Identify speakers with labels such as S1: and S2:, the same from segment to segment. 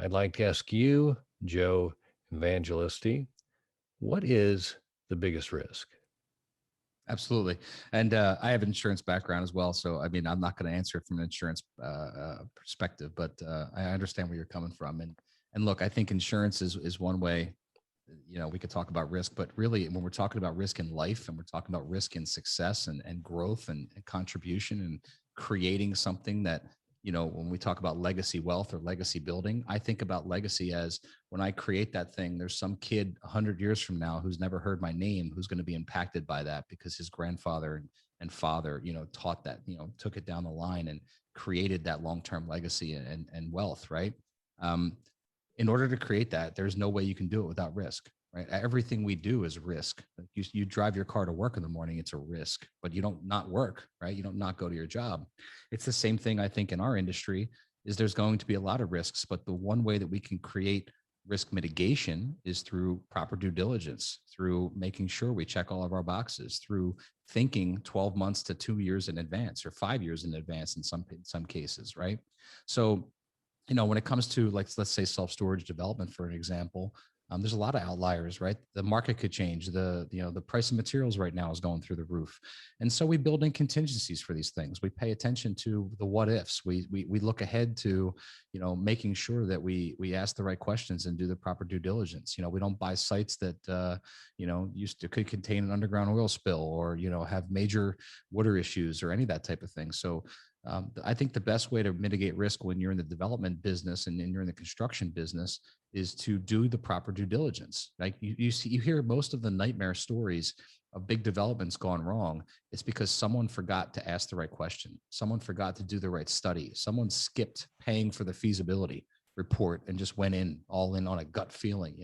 S1: I'd like to ask you, Joe Evangelisti, what is the biggest risk?
S2: Absolutely. And I have an insurance background as well. So, I mean, I'm not going to answer it from an insurance perspective, but I understand where you're coming from. And look, I think insurance is one way, we could talk about risk, but really when we're talking about risk in life and we're talking about risk in success and growth and contribution and creating something that, when we talk about legacy wealth or legacy building, I think about legacy as when I create that thing, there's some kid 100 years from now who's never heard my name who's going to be impacted by that because his grandfather and father, taught that, took it down the line and created that long-term legacy and wealth, right? Um, in order to create that, there's no way you can do it without risk, right? Everything we do is risk. Like you drive your car to work in the morning, it's a risk, but you don't not work, right? You don't not go to your job. It's the same thing, I think, in our industry is there's going to be a lot of risks, but the one way that we can create risk mitigation is through proper due diligence, through making sure we check all of our boxes, through thinking 12 months to 2 years in advance or 5 years in advance in some cases, right? So when it comes to like, let's say self-storage development, for an example, there's a lot of outliers, right? The market could change. The price of materials right now is going through the roof. And so we build in contingencies for these things. We pay attention to the what ifs. We look ahead to, making sure that we ask the right questions and do the proper due diligence. We don't buy sites that, used to could contain an underground oil spill or, have major water issues or any of that type of thing. So I think the best way to mitigate risk when you're in the development business and you're in the construction business is to do the proper due diligence. Like you hear most of the nightmare stories of big developments gone wrong. It's because someone forgot to ask the right question. Someone forgot to do the right study. Someone skipped paying for the feasibility report and just went in all in on a gut feeling.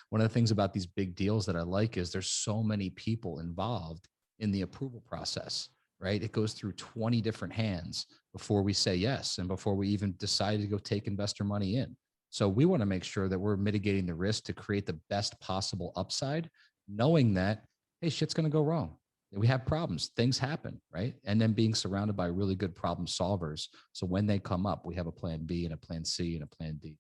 S2: One of the things about these big deals that I like is there's so many people involved in the approval process, right? It goes through 20 different hands before we say yes and before we even decide to go take investor money in. So we want to make sure that we're mitigating the risk to create the best possible upside, knowing that, hey, shit's going to go wrong. We have problems, things happen, right? And then being surrounded by really good problem solvers. So when they come up, we have a plan B and a plan C and a plan D.